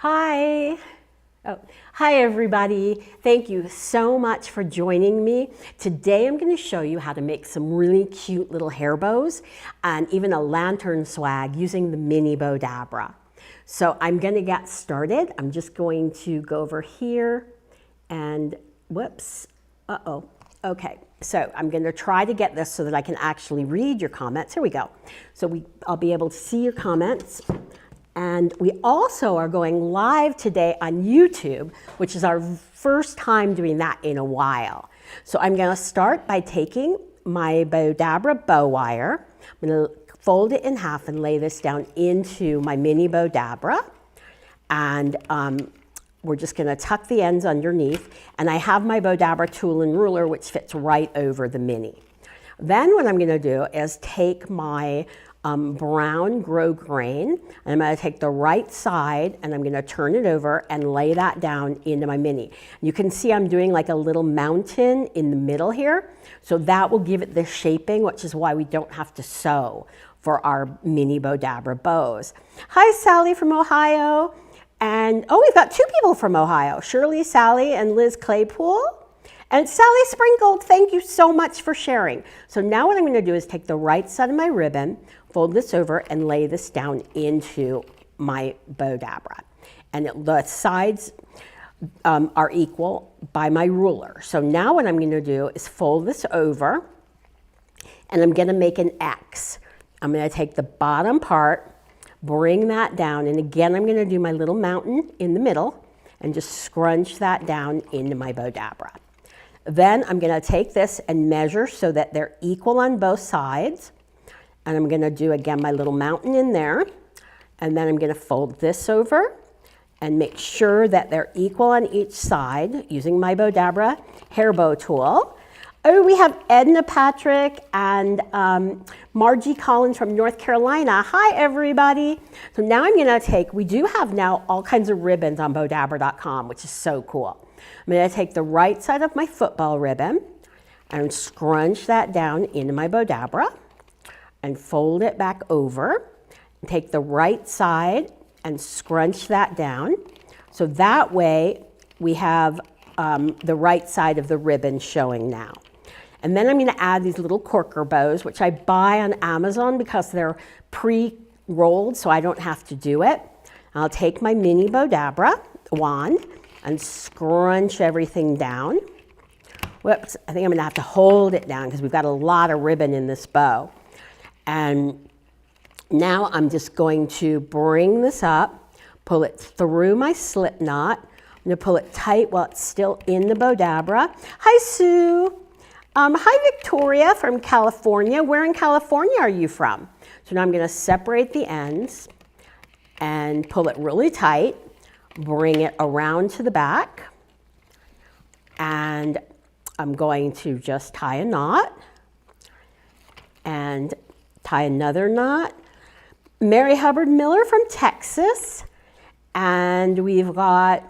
Hi. Hi everybody. Thank you so much for joining me. Today I'm going to show you how to make some really cute little hair bows and even a lantern swag using the mini Bowdabra. So I'm going to get started. I'm just going to go over here and whoops. Okay. So I'm going to try to get this so that I can actually read your comments. Here we go. So I'll be able to see your comments. And we also are going live today on YouTube, which is our first time doing that in a while. So I'm going to start by taking my Bowdabra bow wire. I'm going to fold it in half and lay this down into my mini Bowdabra. And we're just going to tuck the ends underneath. And I have my Bowdabra tool and ruler, which fits right over the mini. Then what I'm going to do is take my brown grosgrain, and I'm going to take the right side and I'm going to turn it over and lay that down into my mini. You can see I'm doing like a little mountain in the middle here, so that will give it the shaping, which is why we don't have to sew for our mini Bowdabra bows. Hi Sally from Ohio, and oh, we've got two people from Ohio, Shirley, Sally, and Liz Claypool. And Sally Sprinkled, thank you so much for sharing. So now what I'm going to do is take the right side of my ribbon, fold this over, and lay this down into my Bowdabra. And the sides are equal by my ruler. So now what I'm going to do is fold this over, and I'm going to make an X. I'm going to take the bottom part, bring that down, and again I'm going to do my little mountain in the middle, and just scrunch that down into my Bowdabra. Then I'm going to take this and measure so that they're equal on both sides. And I'm going to do, again, my little mountain in there. And then I'm going to fold this over and make sure that they're equal on each side using my Bowdabra hair bow tool. Oh, we have Edna Patrick and Margie Collins from North Carolina. Hi, everybody. So now I'm going to take, we do have now all kinds of ribbons on Bowdabra.com, which is so cool. I'm going to take the right side of my football ribbon and scrunch that down into my Bowdabra and fold it back over. And take the right side and scrunch that down. So that way we have the right side of the ribbon showing now. And then I'm going to add these little corker bows, which I buy on Amazon because they're pre-rolled, so I don't have to do it. I'll take my mini Bowdabra wand and scrunch everything down. Whoops, I think I'm gonna have to hold it down because we've got a lot of ribbon in this bow. And now I'm just going to bring this up, pull it through my slip knot. I'm gonna pull it tight while it's still in the Bowdabra. Hi, Sue. Hi, Victoria from California. Where in California are you from? So now I'm gonna separate the ends and pull it really tight. Bring it around to the back, and I'm going to just tie a knot and tie another knot. Mary Hubbard Miller from Texas, and we've got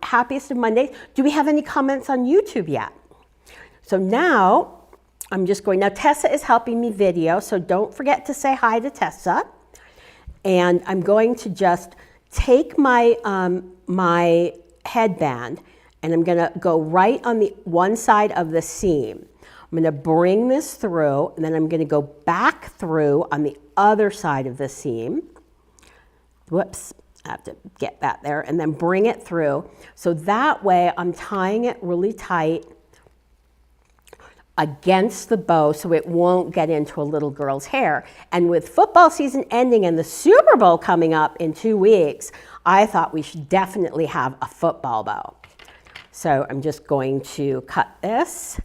Happiest of Mondays. Do we have any comments on YouTube yet? So now I'm just going, now Tessa is helping me video, so don't forget to say hi to Tessa. And I'm going to just take my, my headband, and I'm going to go right on the one side of the seam. I'm going to bring this through, and then I'm going to go back through on the other side of the seam. Whoops, I have to get that there, and then bring it through. So that way I'm tying it really tight against the bow so it won't get into a little girl's hair. And with football season ending and the Super Bowl coming up in 2 weeks, I thought we should definitely have a football bow. So I'm just going to cut this.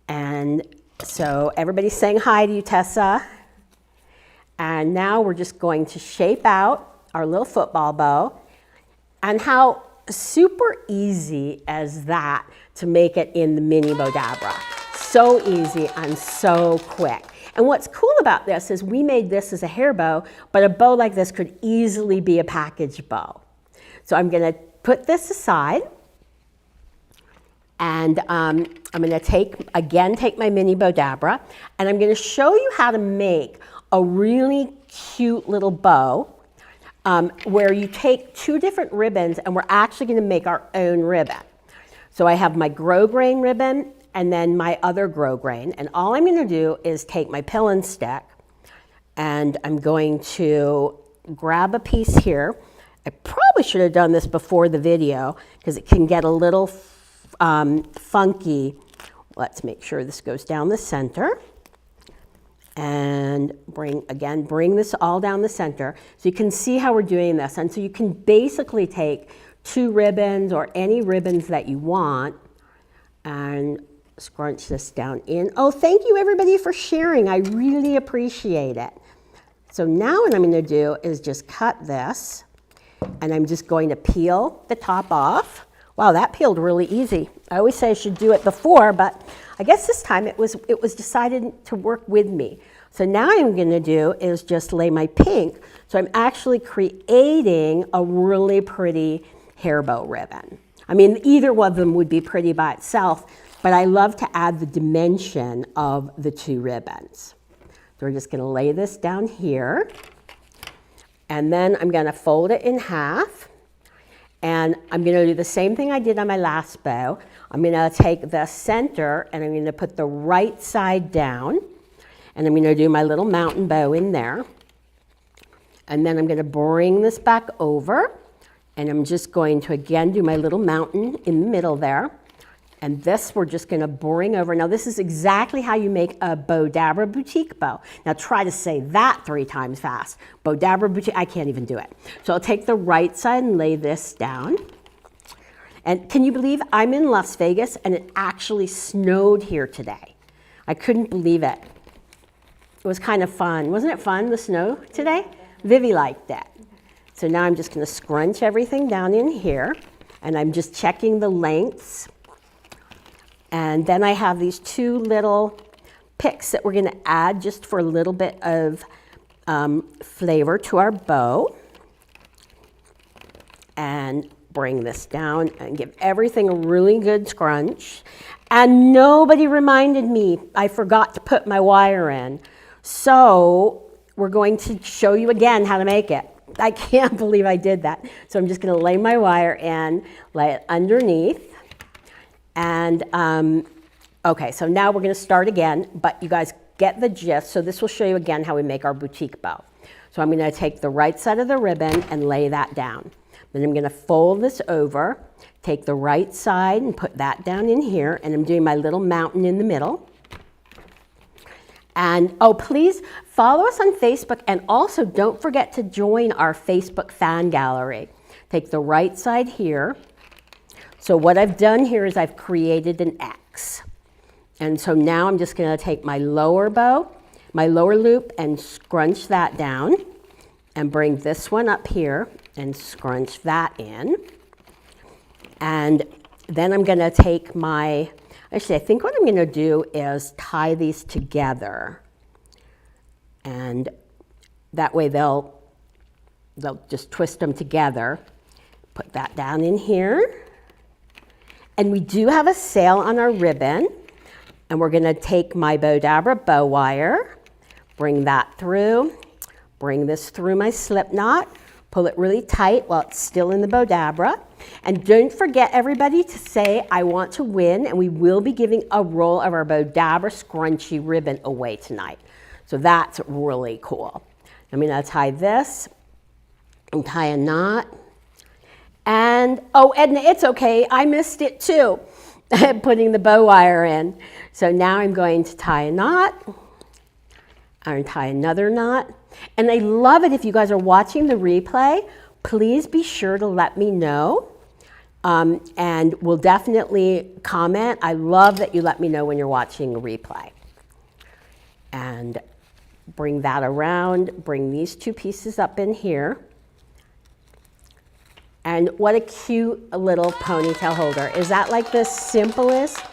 And so everybody's saying hi to you, Tessa. And now we're just going to shape out our little football bow. And how super easy is that to make it in the mini Bowdabra. So easy and so quick. And what's cool about this is we made this as a hair bow, but a bow like this could easily be a package bow. So I'm going to put this aside, and I'm going to take my mini Bowdabra, and I'm going to show you how to make a really cute little bow where you take two different ribbons and we're actually going to make our own ribbon. So I have my grosgrain ribbon and then my other grosgrain. And all I'm going to do is take my pill and stick and I'm going to grab a piece here. I probably should have done this before the video because it can get a little funky. Let's make sure this goes down the center. And bring this all down the center. So you can see how we're doing this. And so you can basically take two ribbons or any ribbons that you want and scrunch this down in. Oh, thank you everybody for sharing. I really appreciate it. So now what I'm going to do is just cut this and I'm just going to peel the top off. Wow, that peeled really easy. I always say I should do it before, but I guess this time it was decided to work with me. So now what I'm going to do is just lay my pink. So I'm actually creating a really pretty hair bow ribbon. I mean, either one of them would be pretty by itself, but I love to add the dimension of the two ribbons. So we're just going to lay this down here, and then I'm going to fold it in half. And I'm going to do the same thing I did on my last bow. I'm going to take the center and I'm going to put the right side down. And I'm going to do my little mountain bow in there. And then I'm going to bring this back over. And I'm just going to again do my little mountain in the middle there. And this we're just going to bring over. Now this is exactly how you make a Bowdabra boutique bow. Now try to say that 3 times fast. Bowdabra boutique, I can't even do it. So I'll take the right side and lay this down. And can you believe I'm in Las Vegas and it actually snowed here today? I couldn't believe it. It was kind of fun. Wasn't it fun, the snow today? Vivi liked it. So now I'm just going to scrunch everything down in here. And I'm just checking the lengths. And then I have these 2 little picks that we're going to add just for a little bit of flavor to our bow. And bring this down and give everything a really good scrunch. And nobody reminded me I forgot to put my wire in. So we're going to show you again how to make it. I can't believe I did that. So I'm just going to lay my wire in, lay it underneath. And okay, so now we're going to start again, but you guys get the gist. So this will show you again how we make our boutique bow. So I'm going to take the right side of the ribbon and lay that down. Then I'm going to fold this over, take the right side and put that down in here, and I'm doing my little mountain in the middle. And oh, please follow us on Facebook, and also don't forget to join our Facebook fan gallery. Take the right side here. So what I've done here is I've created an X. And so now I'm just going to take my lower bow, my lower loop, and scrunch that down, and bring this one up here and scrunch that in. And then I'm going to take my, actually I think what I'm going to do is tie these together. And that way they'll just twist them together. Put that down in here. And we do have a sail on our ribbon, and we're going to take my Bowdabra bow wire, bring that through, bring this through my slip knot, pull it really tight while it's still in the Bowdabra. And don't forget, everybody, to say, I want to win, and we will be giving a roll of our Bowdabra scrunchy ribbon away tonight. So that's really cool. I'm going to tie this and tie a knot. And, oh, Edna, it's okay. I missed it too, putting the bow wire in. So now I'm going to tie a knot and tie another knot. And I love it if you guys are watching the replay. Please be sure to let me know. And we'll definitely comment. I love that you let me know when you're watching a replay. And bring that around. Bring these 2 pieces up in here. And what a cute little ponytail holder. Is that like the simplest,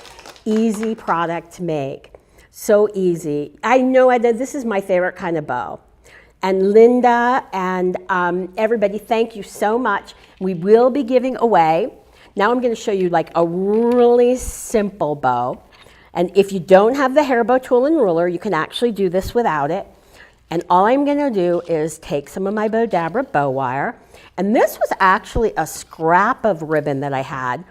easy product to make? So easy. I know this is my favorite kind of bow. And Linda and everybody, thank you so much. We will be giving away. Now I'm going to show you like a really simple bow. And if you don't have the hair bow tool and ruler, you can actually do this without it. And all I'm gonna do is take some of my Bowdabra bow wire, and this was actually a scrap of ribbon that I had,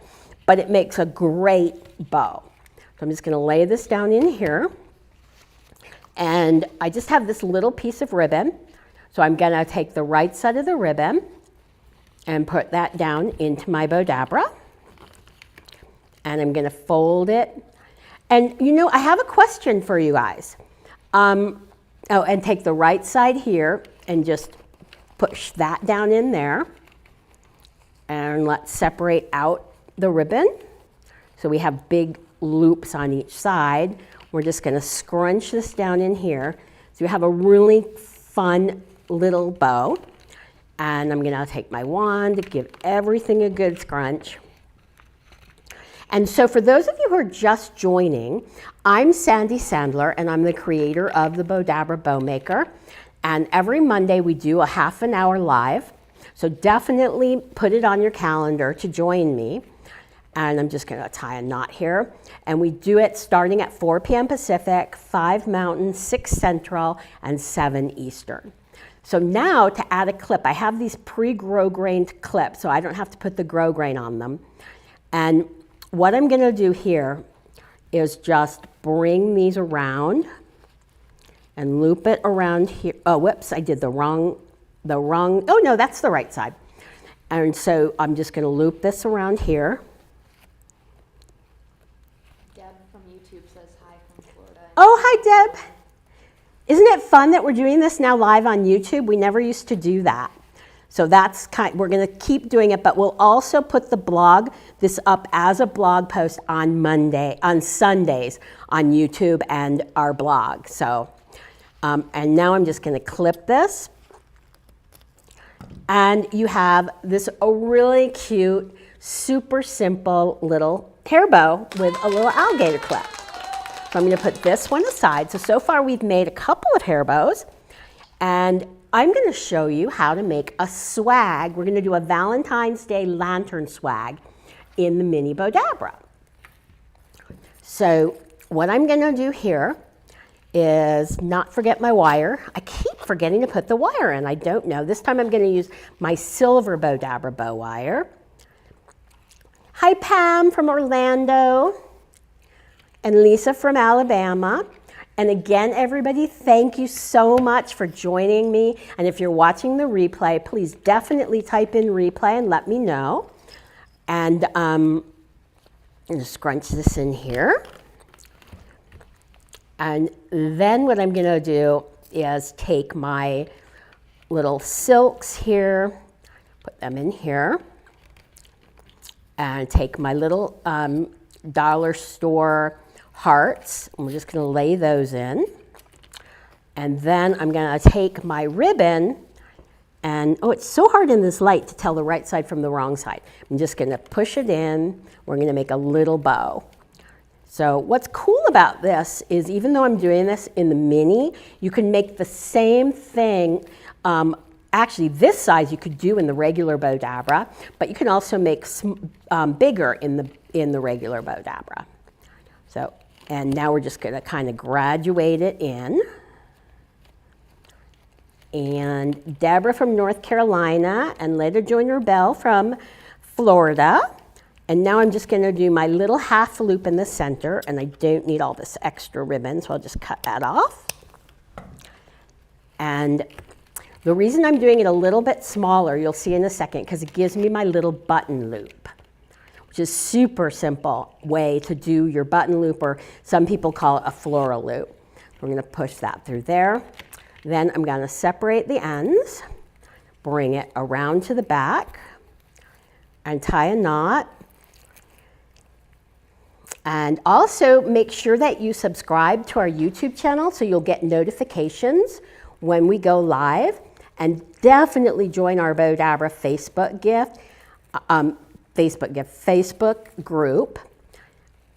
but it makes a great bow. So I'm just gonna lay this down in here, and I just have this little piece of ribbon, so I'm gonna take the right side of the ribbon and put that down into my Bowdabra, and I'm gonna fold it. And you know, I have a question for you guys. Oh, and take the right side here and just push that down in there. And let's separate out the ribbon. So we have big loops on each side. We're just gonna scrunch this down in here. So we have a really fun little bow. And I'm gonna take my wand to give everything a good scrunch. And so for those of you who are just joining, I'm Sandy Sandler, and I'm the creator of the Bowdabra Bow Maker. And every Monday we do a half an hour live. So definitely put it on your calendar to join me. And I'm just gonna tie a knot here. And we do it starting at 4 p.m. Pacific, 5 Mountain, 6 Central, and 7 Eastern. So now to add a clip, I have these pre-grow-grained clips, so I don't have to put the grow grain on them. And what I'm gonna do here is just bring these around and loop it around here. Oh, whoops, I did the wrong, oh no, that's the right side. And so I'm just gonna loop this around here. Deb from YouTube says hi from Florida. Oh, hi Deb. Isn't it fun that we're doing this now live on YouTube? We never used to do that. So that's we're gonna keep doing it, but we'll also put this up as a blog post on Sundays on YouTube and our blog. So, and now I'm just gonna clip this. And you have this a really cute, super simple little hair bow with a little alligator clip. So I'm gonna put this one aside. So far we've made a couple of hair bows, and I'm gonna show you how to make a swag. We're gonna do a Valentine's Day lantern swag in the mini Bowdabra. So what I'm gonna do here is not forget my wire. I keep forgetting to put the wire in, I don't know. This time I'm gonna use my silver Bowdabra bow wire. Hi Pam from Orlando, and Lisa from Alabama. And again, everybody, thank you so much for joining me. And if you're watching the replay, please definitely type in replay and let me know. And I'm gonna scrunch this in here. And then what I'm gonna do is take my little silks here, put them in here, and take my little dollar store hearts, and we're just gonna lay those in. And then I'm gonna take my ribbon and, oh, it's so hard in this light to tell the right side from the wrong side. I'm just gonna push it in. We're gonna make a little bow. So what's cool about this is even though I'm doing this in the mini, you can make the same thing. Actually, this size you could do in the regular Bowdabra, but you can also make bigger in the regular Bowdabra. So, and now we're just gonna kind of graduate it in. And Deborah from North Carolina, and later Joyner Bell from Florida. And now I'm just gonna do my little half loop in the center, and I don't need all this extra ribbon, so I'll just cut that off. And the reason I'm doing it a little bit smaller, you'll see in a second, because it gives me my little button loop, which is super simple way to do your button loop, or some people call it a floral loop. We're gonna push that through there. Then I'm gonna separate the ends, bring it around to the back, and tie a knot. And also make sure that you subscribe to our YouTube channel so you'll get notifications when we go live. And definitely join our Bowdabra Facebook group.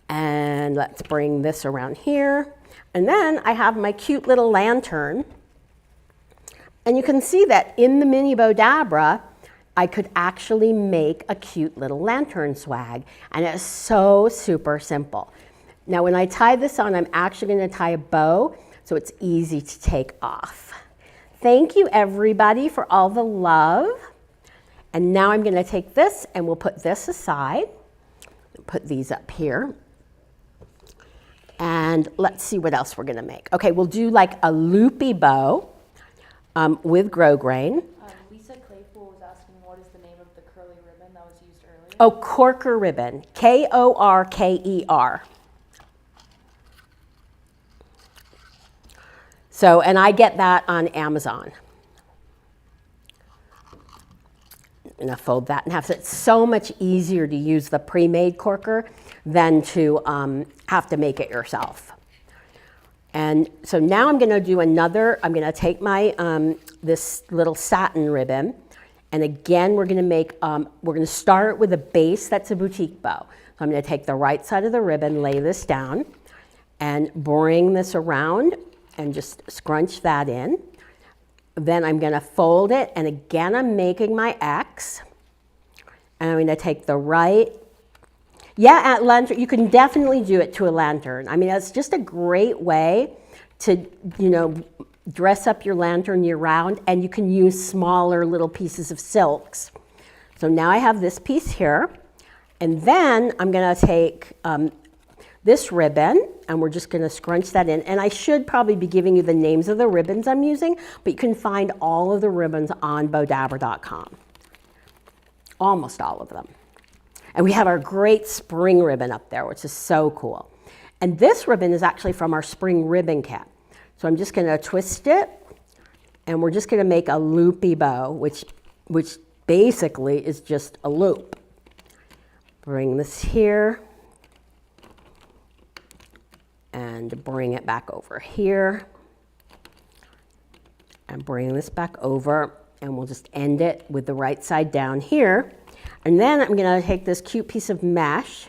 And let's bring this around here. And then I have my cute little lantern. And you can see that in the mini Bowdabra, I could actually make a cute little lantern swag. And it's so super simple. Now when I tie this on, I'm actually gonna tie a bow so it's easy to take off. Thank you, everybody, for all the love. And now I'm going to take this and we'll put this aside. Put these up here. And let's see what else we're going to make. Okay, we'll do like a loopy bow with grosgrain. Lisa Claypool was asking what is the name of the curly ribbon that was used earlier? Oh, Corker ribbon. Korker. So, and I get that on Amazon. I'm going to fold that in half. So it's so much easier to use the pre-made corker than to have to make it yourself. And so now I'm going to do another, I'm going to take my, this little satin ribbon, and again we're going to make, we're going to start with a base that's a boutique bow. So I'm going to take the right side of the ribbon, lay this down, and bring this around and just scrunch that in. Then I'm going to fold it, and again I'm making my X. And I'm going to take the right. Yeah, at lantern, you can definitely do it to a lantern. I mean, it's just a great way to, you know, dress up your lantern year round, and you can use smaller little pieces of silks. So now I have this piece here, and then I'm going to take this ribbon, and we're just going to scrunch that in. And I should probably be giving you the names of the ribbons I'm using, but you can find all of the ribbons on Bowdabra.com. Almost all of them. And we have our great spring ribbon up there, which is so cool. And this ribbon is actually from our spring ribbon kit. So I'm just going to twist it, and we're just going to make a loopy bow, which basically is just a loop. Bring this here. And bring it back over here, and bring this back over, and we'll just end it with the right side down here. And then I'm going to take this cute piece of mesh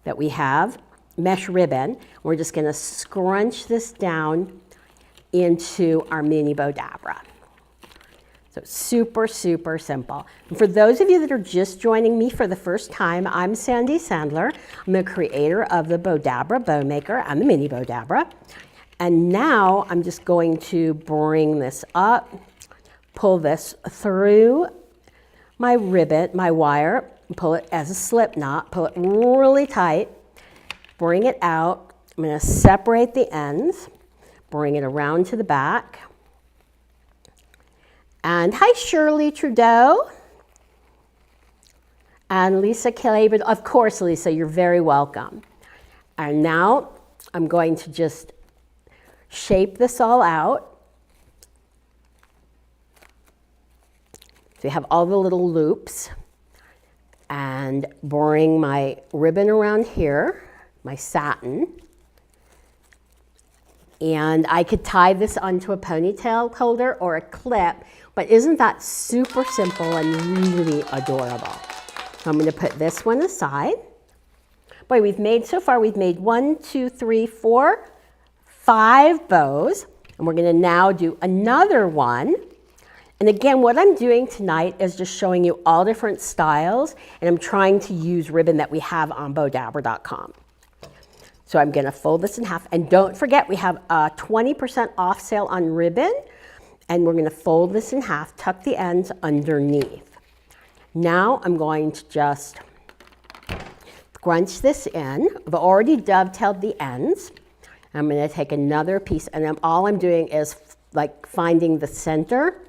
that we have, mesh ribbon. We're just going to scrunch this down into our mini Bowdabra. So super, super simple. And for those of you that are just joining me for the first time, I'm Sandy Sandler. I'm the creator of the Bowdabra Bow Maker and the Mini Bowdabra. And now I'm just going to bring this up, pull this through my ribbon, my wire, pull it as a slip knot, pull it really tight, bring it out. I'm going to separate the ends, bring it around to the back. And hi, Shirley Trudeau. And Lisa Calabin. Of course, Lisa, you're very welcome. And now I'm going to just shape this all out. So you have all the little loops. And bring my ribbon around here, my satin. And I could tie this onto a ponytail holder or a clip. But isn't that super simple and really adorable? So I'm going to put this one aside. Boy, we've made 1, 2, 3, 4, 5 bows. And we're going to now do another one. And again, what I'm doing tonight is just showing you all different styles. And I'm trying to use ribbon that we have on Bowdabra.com. So I'm going to fold this in half. And don't forget, we have a 20% off sale on ribbon. And we're going to fold this in half, tuck the ends underneath. Now I'm going to just scrunch this in. I've already dovetailed the ends. I'm going to take another piece, and all I'm doing is like finding the center.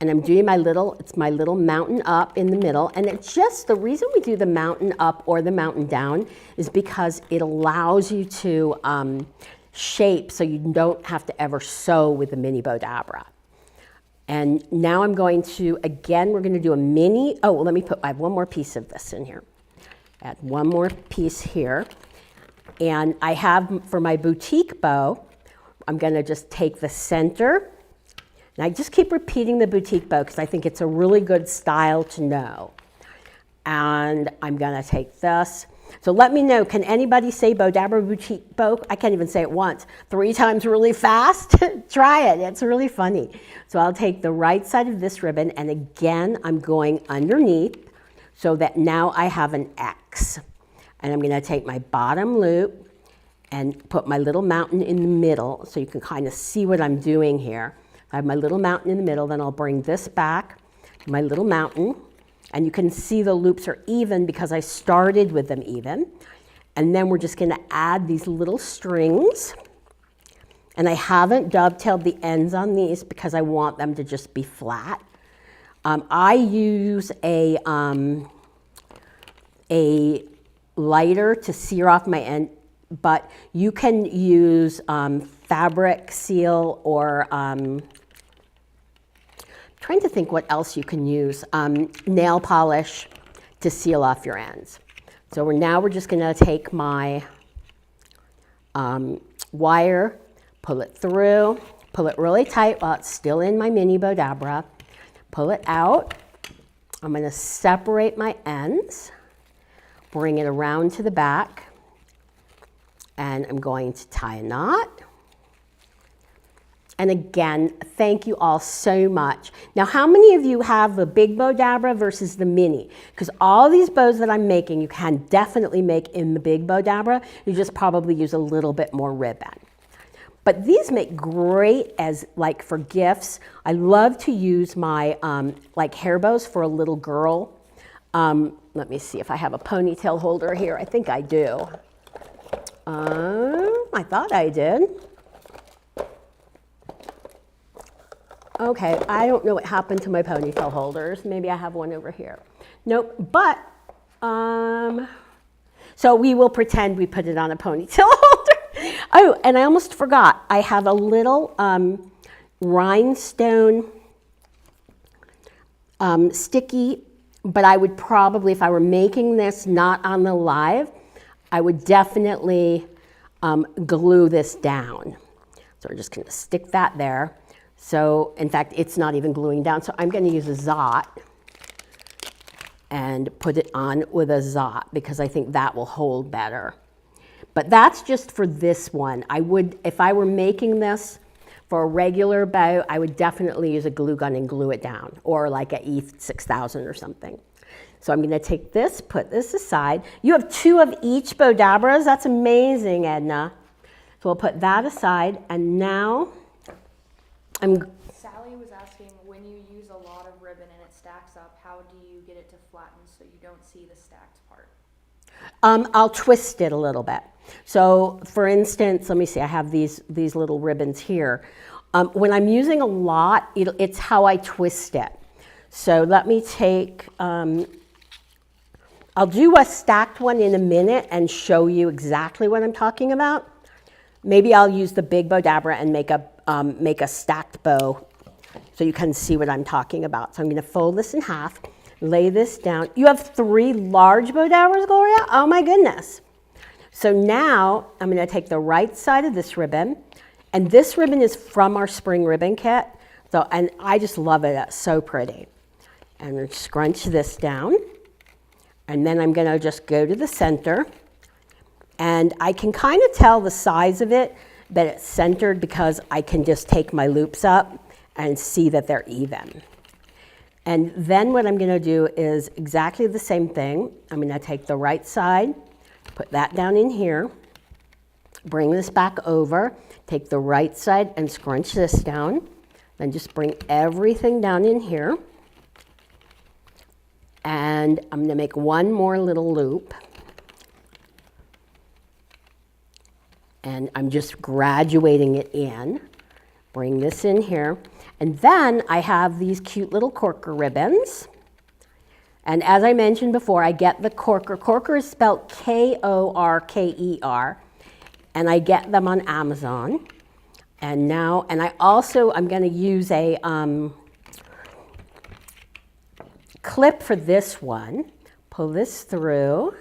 And I'm doing it's my little mountain up in the middle. And it's just, the reason we do the mountain up or the mountain down is because it allows you to shape so you don't have to ever sew with the mini Bowdabra. And now I'm going to, again, we're going to do a mini, oh, well, I have one more piece of this in here. Add one more piece here. And I have, for my boutique bow, I'm going to just take the center. And I just keep repeating the boutique bow because I think it's a really good style to know. And I'm going to take this. So let me know, can anybody say Bowdabra boutique bow? I can't even say it once. 3 times really fast? Try it, it's really funny. So I'll take the right side of this ribbon, and again, I'm going underneath so that now I have an X. And I'm gonna take my bottom loop and put my little mountain in the middle so you can kind of see what I'm doing here. I have my little mountain in the middle, then I'll bring this back to my little mountain. And you can see the loops are even because I started with them even. And then we're just gonna add these little strings. And I haven't dovetailed the ends on these because I want them to just be flat. I use a lighter to sear off my end, but you can use fabric seal or trying to think what else you can use, nail polish to seal off your ends. So we're just gonna take my wire, pull it through, pull it really tight while it's still in my mini Bowdabra, pull it out. I'm gonna separate my ends, bring it around to the back, and I'm going to tie a knot. And again, thank you all so much. Now, how many of you have the big Bowdabra versus the mini? Because all these bows that I'm making, you can definitely make in the big Bowdabra. You just probably use a little bit more ribbon. But these make great as like for gifts. I love to use my like hair bows for a little girl. Let me see if I have a ponytail holder here. I think I do. I thought I did. Okay, I don't know what happened to my ponytail holders. Maybe I have one over here. Nope, but, so we will pretend we put it on a ponytail holder. Oh, and I almost forgot. I have a little rhinestone sticky, but I would probably, if I were making this not on the live, I would definitely glue this down. So we're just gonna stick that there. So, in fact, it's not even gluing down, so I'm gonna use a Zot and put it on with a Zot because I think that will hold better. But that's just for this one. I would, if I were making this for a regular bow, I would definitely use a glue gun and glue it down, or like a E6000 or something. So I'm gonna take this, put this aside. You have 2 of each Bowdabras, that's amazing, Edna. So we'll put that aside, and now, Sally was asking, when you use a lot of ribbon and it stacks up, how do you get it to flatten so you don't see the stacked part? I'll twist it a little bit. So for instance, let me see, I have these little ribbons here. When I'm using a lot, it's how I twist it. So let me take, I'll do a stacked one in a minute and show you exactly what I'm talking about. Maybe I'll use the big Bowdabra and make a stacked bow so you can see what I'm talking about. So I'm gonna fold this in half, lay this down. You have 3 large Bowdabras, Gloria? Oh my goodness. So now I'm gonna take the right side of this ribbon, and this ribbon is from our spring ribbon kit. So, and I just love it, it's so pretty. And scrunch this down, and then I'm gonna just go to the center, and I can kind of tell the size of it that it's centered because I can just take my loops up and see that they're even. And then what I'm gonna do is exactly the same thing. I'm gonna take the right side, put that down in here, bring this back over, take the right side and scrunch this down, then just bring everything down in here. And I'm gonna make one more little loop. And I'm just graduating it in. Bring this in here. And then I have these cute little corker ribbons. And as I mentioned before, I get the corker. Corker is spelled K-O-R-K-E-R. And I get them on Amazon. And now, and I also, I'm gonna use a clip for this one. Pull this through.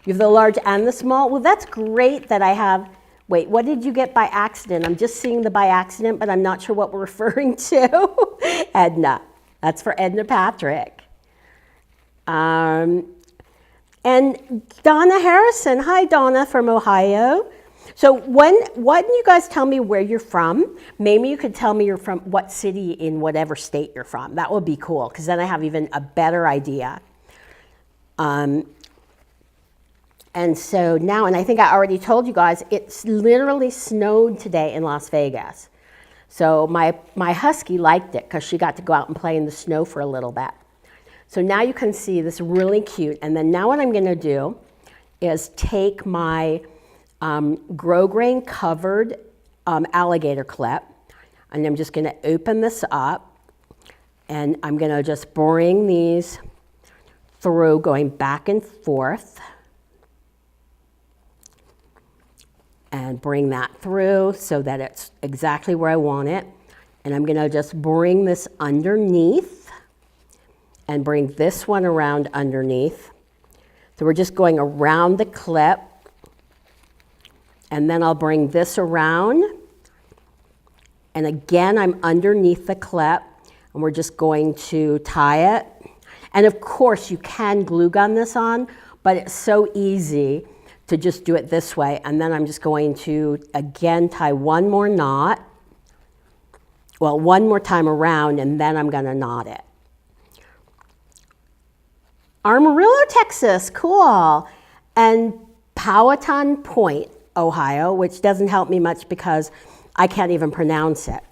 You have the large and the small. Well, that's great that I have, wait, what did you get by accident? I'm just seeing the by accident, but I'm not sure what we're referring to. Edna, that's for Edna Patrick. And Donna Harrison, hi Donna from Ohio. So why don't you guys tell me where you're from? Maybe you could tell me you're from what city in whatever state you're from. That would be cool, because then I have even a better idea. And so now, and I think I already told you guys, it's literally snowed today in Las Vegas. So my husky liked it because she got to go out and play in the snow for a little bit. So now you can see this really cute. And then now what I'm going to do is take my grosgrain covered alligator clip, and I'm just going to open this up, and I'm going to just bring these through, going back and forth, and bring that through so that it's exactly where I want it. And I'm going to just bring this underneath and bring this one around underneath. So we're just going around the clip, and then I'll bring this around, and again I'm underneath the clip, and we're just going to tie it. And of course you can glue gun this on, but it's so easy to just do it this way. And then I'm just going to again tie one more knot, well, one more time around, and then I'm going to knot it. Amarillo, Texas, cool. And Powhatan Point, Ohio, which doesn't help me much because I can't even pronounce it.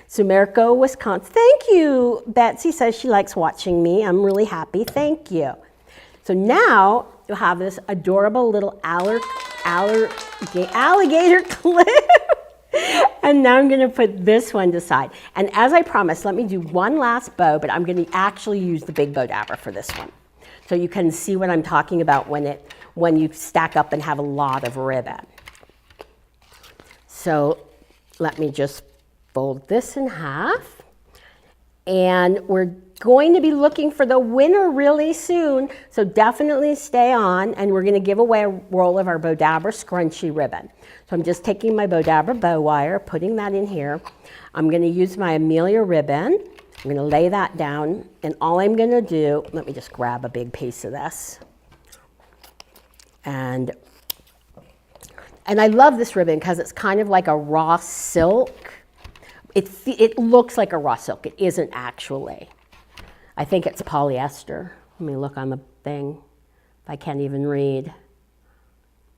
Sumerco, Wisconsin. Thank you. Betsy says she likes watching me. I'm really happy. Thank you. So now you have this adorable little alligator clip. And now I'm going to put this one to side. And as I promised, let me do one last bow, but I'm going to actually use the big Bowdabra for this one. So you can see what I'm talking about when you stack up and have a lot of ribbon. So let me just fold this in half. And we're going to be looking for the winner really soon, so definitely stay on, and we're going to give away a roll of our Bowdabra scrunchy ribbon. So I'm just taking my Bowdabra bow wire, putting that in here. I'm going to use my Amelia ribbon. I'm going to lay that down, and all I'm going to do, let me just grab a big piece of this. And I love this ribbon because it's kind of like a raw silk. It looks like a raw silk. It isn't actually. I think it's polyester. Let me look on the thing. If I can't even read.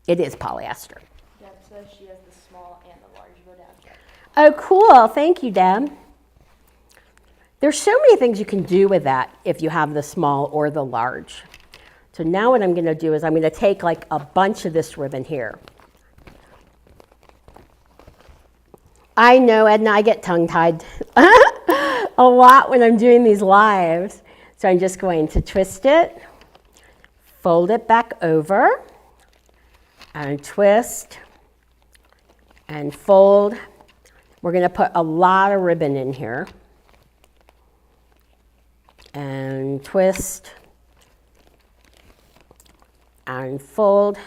It is polyester. Deb says she has the small and the large Bowdabra. Oh, cool. Thank you, Deb. There's so many things you can do with that if you have the small or the large. So now what I'm going to do is I'm going to take like a bunch of this ribbon here. I know, Edna, I get tongue-tied a lot when I'm doing these lives. So I'm just going to twist it, fold it back over, and twist, and fold. We're going to put a lot of ribbon in here. And twist, and fold,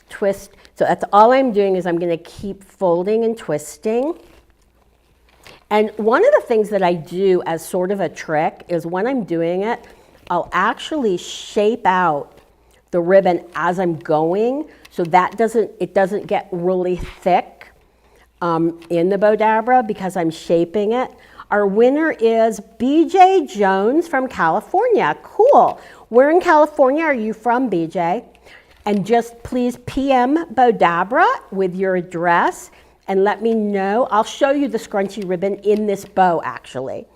twist. So that's all I'm doing is I'm going to keep folding and twisting. And one of the things that I do as sort of a trick is when I'm doing it, I'll actually shape out the ribbon as I'm going so that it doesn't get really thick in the Bowdabra because I'm shaping it. Our winner is BJ Jones from California. Cool. Where in California are you from, BJ? And just please PM Bowdabra with your address and let me know. I'll show you the scrunchy ribbon in this bow, actually.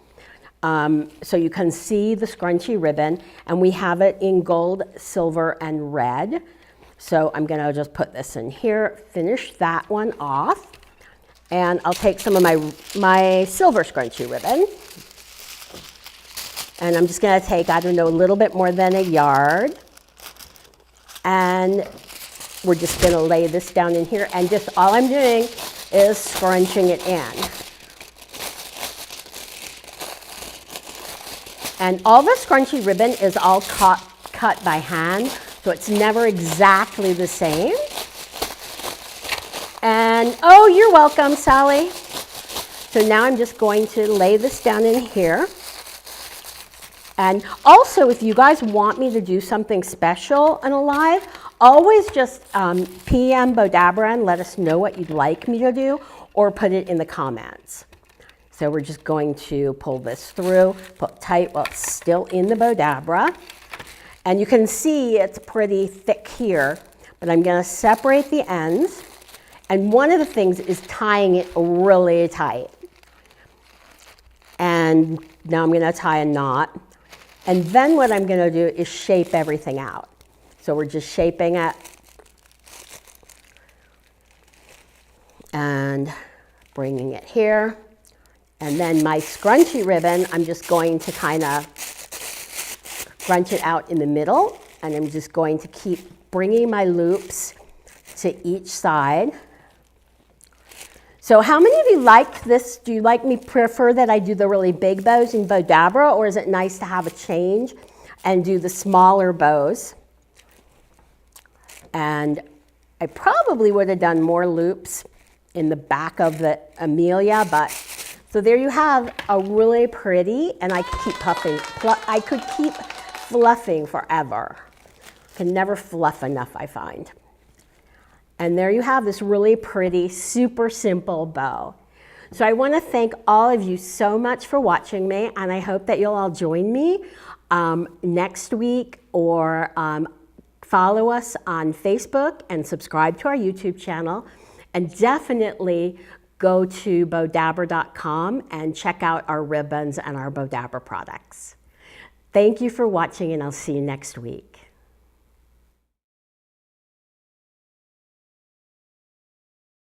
So you can see the scrunchy ribbon, and we have it in gold, silver, and red. So I'm going to just put this in here, finish that one off, and I'll take some of my silver scrunchy ribbon. And I'm just going to take, I don't know, a little bit more than a yard. And we're just going to lay this down in here, and just all I'm doing is scrunching it in. And all the scrunchy ribbon is all cut by hand, so it's never exactly the same. And, oh, you're welcome, Sally. So now I'm just going to lay this down in here. And also, if you guys want me to do something special in a live, always just PM Bowdabra and let us know what you'd like me to do, or put it in the comments. So we're just going to pull this through, put tight while it's still in the Bowdabra. And you can see it's pretty thick here, but I'm going to separate the ends. And one of the things is tying it really tight. And now I'm going to tie a knot. And then what I'm going to do is shape everything out. So we're just shaping it. And bringing it here. And then my scrunchy ribbon, I'm just going to kind of scrunch it out in the middle. And I'm just going to keep bringing my loops to each side. So how many of you like this? Do you like me prefer that I do the really big bows in Bowdabra, or is it nice to have a change and do the smaller bows? And I probably would have done more loops in the back of the Amelia, but so there you have a really pretty, and I could keep puffing, I could keep fluffing forever. Can never fluff enough, I find. And there you have this really pretty, super simple bow. So I want to thank all of you so much for watching me, and I hope that you'll all join me next week, or follow us on Facebook and subscribe to our YouTube channel, and definitely go to Bowdabra.com and check out our ribbons and our Bowdabra products. Thank you for watching, and I'll see you next week.